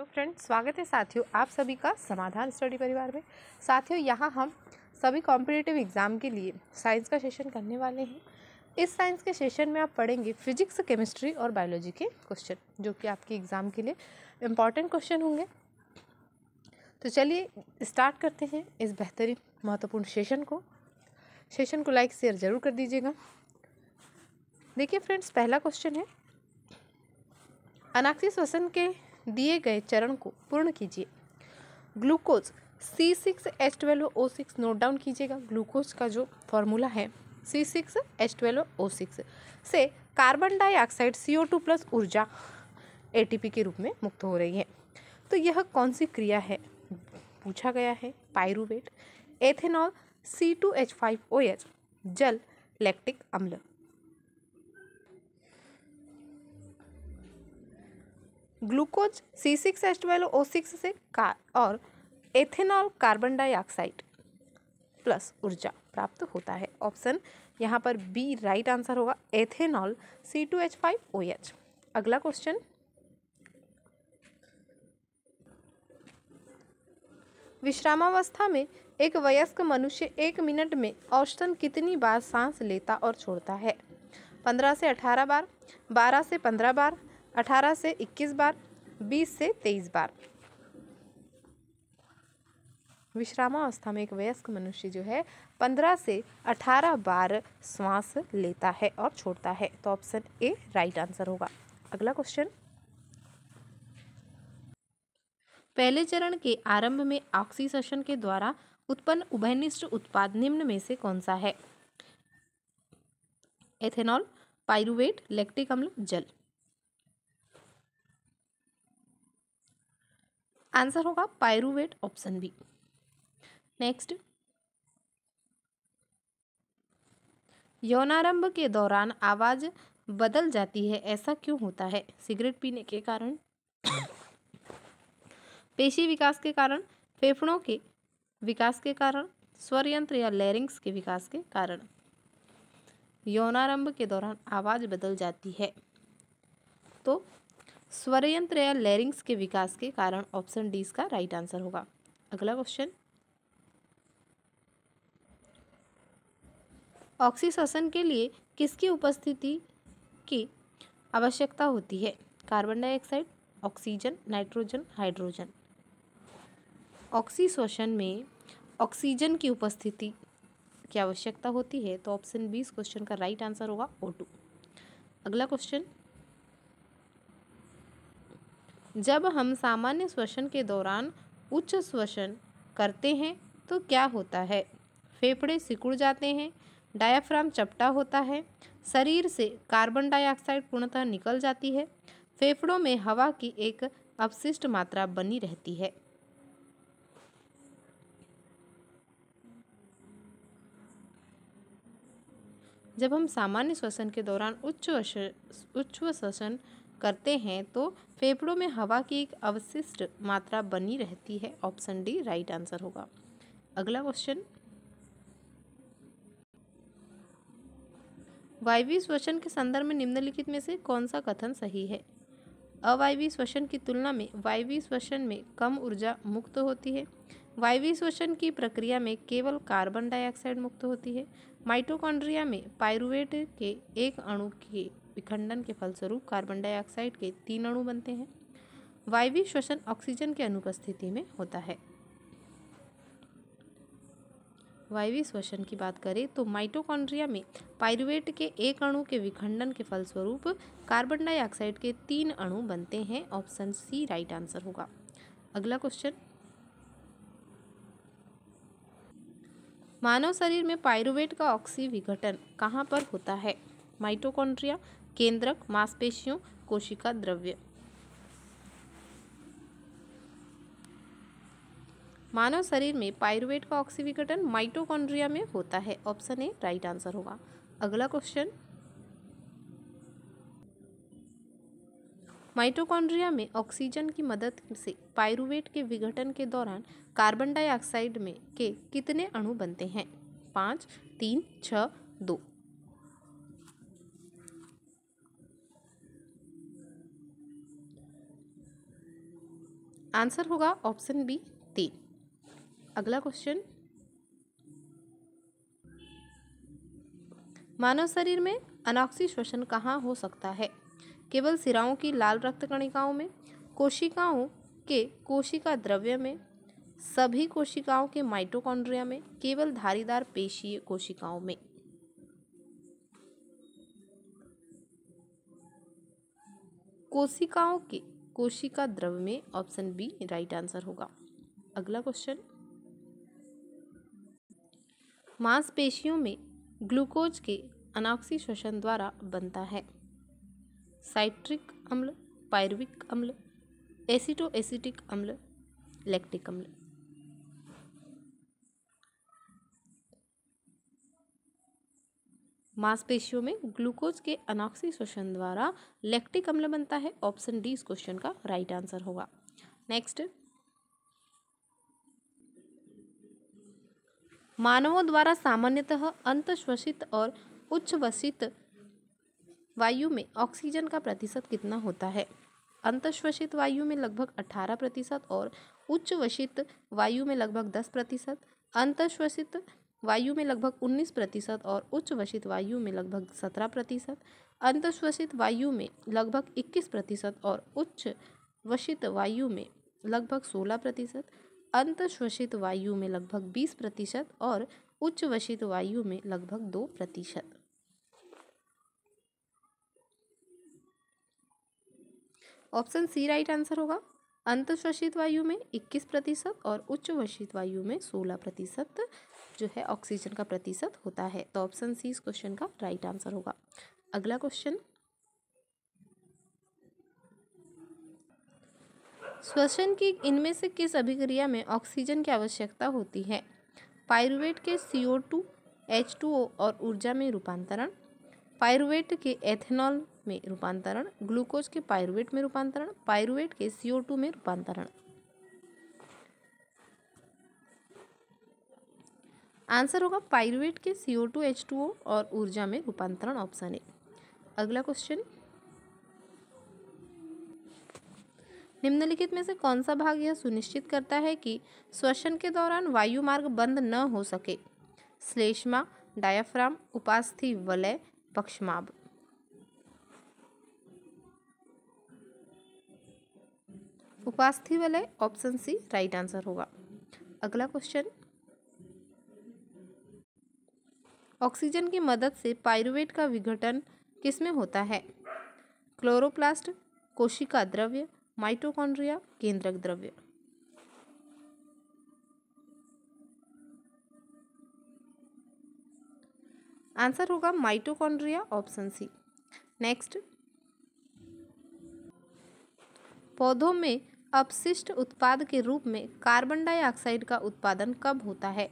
Friends, स्वागत है साथियों आप सभी का समाधान स्टडी परिवार में। साथियों, यहाँ हम सभी कॉम्पिटिटिव एग्जाम के लिए साइंस का सेशन करने वाले हैं। इस साइंस के सेशन में आप पढ़ेंगे फिजिक्स, केमिस्ट्री और बायोलॉजी के क्वेश्चन, जो कि आपके एग्जाम के लिए इम्पॉर्टेंट क्वेश्चन होंगे। तो चलिए स्टार्ट करते हैं इस बेहतरीन महत्वपूर्ण सेशन को लाइक शेयर जरूर कर दीजिएगा। देखिए फ्रेंड्स, पहला क्वेश्चन है, अनाक्षी श्वसन के दिए गए चरण को पूर्ण कीजिए। ग्लूकोज C6H12O6 नोट डाउन कीजिएगा। ग्लूकोज का जो फॉर्मूला है C6H12O6 से कार्बन डाइऑक्साइड CO2 प्लस ऊर्जा ATP के रूप में मुक्त हो रही है। तो यह कौन सी क्रिया है पूछा गया है। पाइरूवेट, एथेनॉल, C2H5OH, जल, लैक्टिक अम्ल। ग्लूकोज C6H12O6 से और एथेनॉल कार्बन डाइऑक्साइड प्लस ऊर्जा प्राप्त होता है। ऑप्शन यहाँ पर बी राइट आंसर होगा, एथेनॉल C2H5OH। अगला क्वेश्चन, विश्रामावस्था में एक वयस्क मनुष्य 1 मिनट में औसतन कितनी बार सांस लेता और छोड़ता है। 15 से 18 बार, 12 से 15 बार, 18 से 21 बार, 20 से 23 बार। विश्रामावस्था में एक वयस्क मनुष्य जो है 15 से 18 बार श्वास लेता है और छोड़ता है। तो ऑप्शन ए राइट आंसर होगा। अगला क्वेश्चन, पहले चरण के आरंभ में ऑक्सीसेशन के द्वारा उत्पन्न उभयनिष्ठ उत्पाद निम्न में से कौन सा है। एथेनॉल, पाइरूवेट, लैक्टिक अम्ल, जल। आंसर होगा पाइरूवेट, ऑप्शन बी। नेक्स्ट, यौनारंभ के दौरान आवाज बदल जाती है, ऐसा क्यों होता है। सिगरेट पीने के कारण, पेशी विकास के कारण, फेफड़ों के विकास के कारण, स्वर यंत्र या लैरिंक्स के विकास के कारण। यौनारंभ के दौरान आवाज बदल जाती है तो स्वर यंत्र या लैरिंक्स के विकास के कारण। ऑप्शन डी इसका राइट आंसर होगा। अगला क्वेश्चन, ऑक्सीश्वसन के लिए किसकी उपस्थिति की आवश्यकता होती है। Carbon dioxide, oxygen, nitrogen, hydrogen. ऑक्सीश्वसन में ऑक्सीजन की उपस्थिति की आवश्यकता होती है, तो ऑप्शन बी इस क्वेश्चन का राइट आंसर होगा, O2। अगला क्वेश्चन, जब हम सामान्य श्वसन के दौरान उच्च श्वसन करते हैं तो क्या होता है। फेफड़े सिकुड़ जाते हैं, डायाफ्राम चपटा होता है, शरीर से कार्बन डाइऑक्साइड पूर्णतः निकल जाती है, फेफड़ों में हवा की एक अपशिष्ट मात्रा बनी रहती है। जब हम सामान्य श्वसन के दौरान उच्च श्वसन करते हैं तो फेफड़ों में हवा की एक अवशिष्ट मात्रा बनी रहती है। ऑप्शन डी राइट आंसर होगा। अगला क्वेश्चन, वायवीय श्वसन के संदर्भ में निम्नलिखित में से कौन सा कथन सही है। अवायवीय श्वसन की तुलना में वायवीय श्वसन में कम ऊर्जा मुक्त होती है। वायवीय श्वसन की प्रक्रिया में केवल कार्बन डाइऑक्साइड मुक्त होती है। माइटोकॉन्ड्रिया में पाइरूवेट के एक अणु के विखंडन के फलस्वरूप कार्बन डाइऑक्साइड के 3 अणु बनते हैं। वायवीय श्वसन ऑक्सीजन की अनुपस्थिति में होता है। वायवीय श्वसन की बात करें तो माइटोकॉन्ड्रिया में पाइरूवेट के एक अणु के विखंडन के फलस्वरूप कार्बन डाइऑक्साइड के 3 अणु बनते हैं। ऑप्शन सी राइट आंसर होगा। अगला क्वेश्चन, मानव शरीर में पाइरूवेट का ऑक्सी विघटन कहाँ पर होता है। माइटोकॉन्ड्रिया, केंद्रक, मांसपेशियों, कोशिका द्रव्य। मानव शरीर में पाइरूवेट का ऑक्सी विघटन माइटोकॉन्ड्रिया में होता है। ऑप्शन ए राइट आंसर होगा। अगला क्वेश्चन, माइटोकॉन्ड्रिया में ऑक्सीजन की मदद से पाइरूवेट के विघटन के दौरान कार्बन डाइऑक्साइड में के कितने अणु बनते हैं। 5, 3, 6, 2। आंसर होगा ऑप्शन बी 3। अगला क्वेश्चन, मानव शरीर में अनॉक्सी श्वसन कहाँ हो सकता है? केवल सिराओं की लाल रक्त कणिकाओं में, कोशिकाओं के कोशिका द्रव्य में, सभी कोशिकाओं के माइटोकॉन्ड्रिया में, केवल धारीदार पेशीय कोशिकाओं में। कोशिकाओं के कोशिका द्रव्य में, ऑप्शन बी राइट आंसर होगा। अगला क्वेश्चन, मांसपेशियों में ग्लूकोज के अनॉक्सी श्वसन द्वारा बनता है? साइट्रिक अम्ल, पायरुविक अम्ल, एसिटोएसिटिक अम्ल, लैक्टिक अम्ल। मांसपेशियों में ग्लूकोज के अनॉक्सी श्वसन द्वारा लैक्टिक अम्ल बनता है। ऑप्शन डी इस क्वेश्चन का राइट आंसर होगा। नेक्स्ट, मानवों द्वारा सामान्यतः अंतःश्वसित और उच्छ्वसित वायु में ऑक्सीजन का प्रतिशत कितना होता है? अंतःश्वसित वायु में लगभग 18% और उच्छ्वसित वायु में लगभग 10%, अंतःश्वसित वायु में लगभग 19% और उच्छ्वसित वायु में लगभग 17%, अंतःश्वसित वायु में लगभग 21% और उच्छ्वसित वायु में लगभग 16%, अंतःश्वसित वायु में लगभग 20% और उच्छ्वसित वायु में लगभग 2%। ऑप्शन सी राइट आंसर होगा। अंतःश्वसित वायु में 21% और उच्छ्वसित वायु में 16% जो है ऑक्सीजन का प्रतिशत होता है। तो ऑप्शन सी इस क्वेश्चन का राइट आंसर होगा। अगला क्वेश्चन, श्वसन की इनमें से किस अभिक्रिया में ऑक्सीजन की आवश्यकता होती है? पाइरुवेट के CO2 H2O और ऊर्जा में रूपांतरण, पाइरुवेट के एथेनॉल में रूपांतरण, ग्लूकोज के पाइरुवेट में रूपांतरण, पाइरुवेट के CO2 में रूपांतरण। आंसर होगा पाइरुवेट के CO2 H2O और ऊर्जा में रूपांतरण, ऑप्शन ए। अगला क्वेश्चन, निम्नलिखित में से कौन सा भाग यह सुनिश्चित करता है कि श्वसन के दौरान वायु मार्ग बंद न हो सके? श्लेष्मा, डायाफ्राम, उपास्थि वलय, पक्षमाभ। उपास्थि वलय, ऑप्शन सी राइट आंसर होगा। अगला क्वेश्चन, ऑक्सीजन की मदद से पाइरुवेट का विघटन किसमें होता है? क्लोरोप्लास्ट, कोशिका द्रव्य, माइटोकॉन्ड्रिया, केंद्रक द्रव्य। आंसर होगा माइटोकॉन्ड्रिया, ऑप्शन सी। नेक्स्ट, पौधों में अपशिष्ट उत्पाद के रूप में कार्बन डाइऑक्साइड का उत्पादन कब होता है?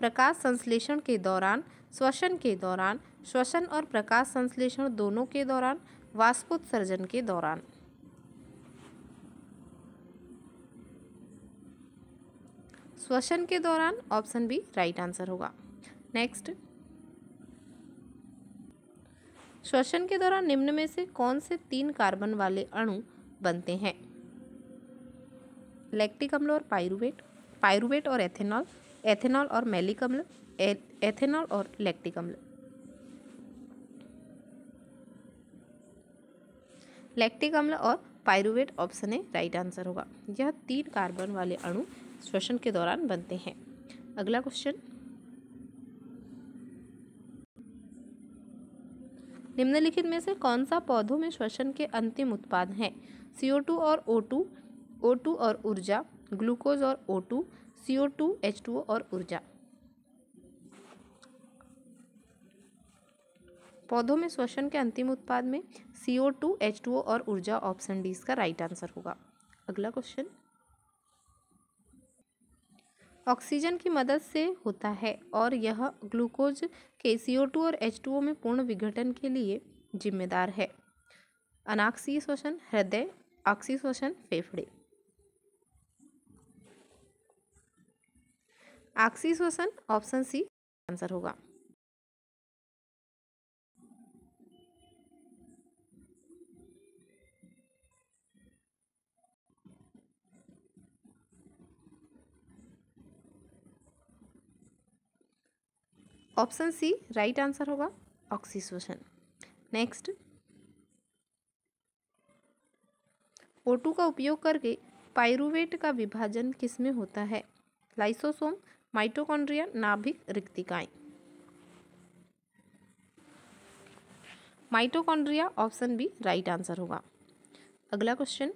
प्रकाश संश्लेषण के दौरान, श्वसन के दौरान, श्वसन और प्रकाश संश्लेषण दोनों के दौरान, वाष्पोत्सर्जन के दौरान। श्वसन के दौरान, ऑप्शन बी राइट आंसर होगा। नेक्स्ट, श्वसन के दौरान निम्न में से कौन से 3 कार्बन वाले अणु बनते हैं? लैक्टिक अम्ल और पाइरुवेट, पाइरुवेट और एथेनॉल, एथेनॉल और मैलिक अम्ल, एथेनॉल और लैक्टिक अम्ल। लैक्टिक अम्ल और pyruvate, option A right answer होगा। यह 3 कार्बन वाले अणु श्वसन के दौरान बनते हैं। अगला क्वेश्चन, निम्नलिखित में से कौन सा पौधों में श्वसन के अंतिम उत्पाद है? CO2 और O2, O2 और ऊर्जा, ग्लूकोज और O2, CO2 H2O और ऊर्जा। पौधों में श्वसन के अंतिम उत्पाद में CO2 H2O और ऊर्जा, ऑप्शन डी इसका राइट आंसर होगा। अगला क्वेश्चन, ऑक्सीजन की मदद से होता है और यह ग्लूकोज के CO2 और H2O में पूर्ण विघटन के लिए जिम्मेदार है। अनाक्सीय श्वसन, हृदय, आक्सीय श्वसन, फेफड़े। आक्सीय श्वसन, ऑप्शन सी आंसर होगा। ऑप्शन सी राइट आंसर होगा, ऑक्सीश्वसन। नेक्स्ट, O2 का उपयोग करके पाइरूवेट का विभाजन किसमें होता है? लाइसोसोम, माइटोकॉन्ड्रिया, नाभिक, रिक्तिकाएं। Mitochondria, option B right answer होगा। अगला क्वेश्चन,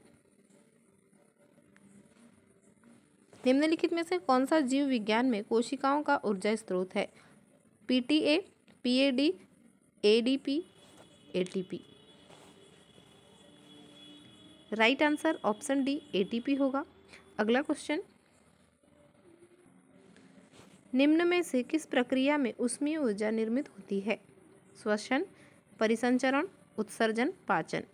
निम्नलिखित में से कौन सा जीव विज्ञान में कोशिकाओं का ऊर्जा स्रोत है? PTA, PAD, ADP, ATP. Right answer option D ATP होगा। अगला क्वेश्चन, निम्न में से किस प्रक्रिया में ऊष्मीय ऊर्जा निर्मित होती है? श्वसन, परिसंचरण, उत्सर्जन, पाचन।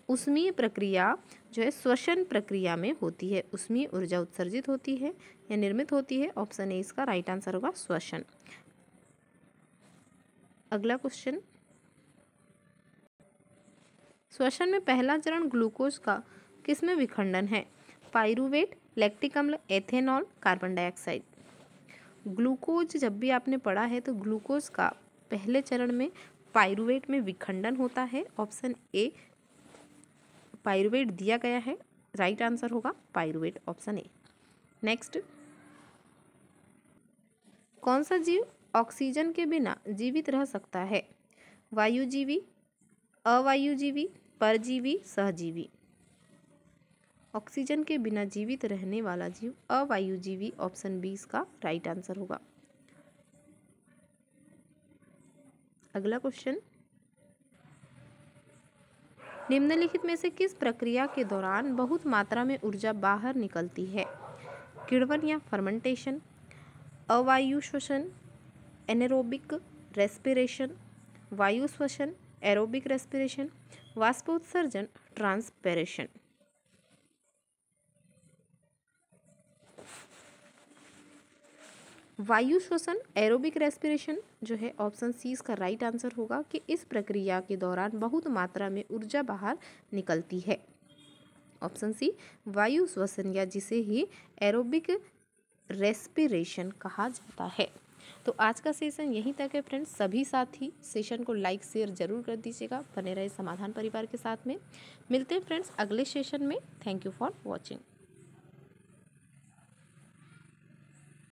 ऊष्मीय प्रक्रिया जो है श्वसन प्रक्रिया में होती है। ऊष्मीय ऊर्जा उत्सर्जित होती है या निर्मित होती है, ऑप्शन ए इसका राइट आंसर होगा, श्वसन। अगला क्वेश्चन, श्वसन में पहला चरण ग्लूकोज का किसमें विखंडन है? पाइरूवेट, लैक्टिक अम्ल, एथेनॉल, कार्बन डाइऑक्साइड। ग्लूकोज जब भी आपने पढ़ा है तो ग्लूकोज का पहले चरण में पाइरूवेट में विखंडन होता है, ऑप्शन ए पाइरूवेट दिया गया है, राइट आंसर होगा पाइरूवेट, ऑप्शन ए। नेक्स्ट, कौन सा जीव ऑक्सीजन के बिना जीवित रह सकता है? वायुजीवी, अवायुजीवी, परजीवी, सहजीवी। ऑक्सीजन के बिना जीवित रहने वाला जीव अवायुजीवी, ऑप्शन बी इसका राइट आंसर होगा। अगला क्वेश्चन, निम्नलिखित में से किस प्रक्रिया के दौरान बहुत मात्रा में ऊर्जा बाहर निकलती है? किण्वन या फर्मेंटेशन, अवायु श्वसन, एनेरोबिक रेस्पिरेशन, वायु श्वसन, एरोबिक रेस्पिरेशन, वाष्पोत्सर्जन, ट्रांसपिरेशन। वायु श्वसन, एरोबिक रेस्पिरेशन जो है ऑप्शन सी इसका राइट आंसर होगा कि इस प्रक्रिया के दौरान बहुत मात्रा में ऊर्जा बाहर निकलती है, ऑप्शन सी वायु श्वसन या जिसे ही एरोबिक रेस्पिरेशन कहा जाता है। तो आज का सेशन यहीं तक है फ्रेंड्स। सभी साथी सेशन को लाइक शेयर जरूर कर दीजिएगा। बने रहे समाधान परिवार के साथ में। मिलते हैं फ्रेंड्स अगले सेशन में। Thank you for watching.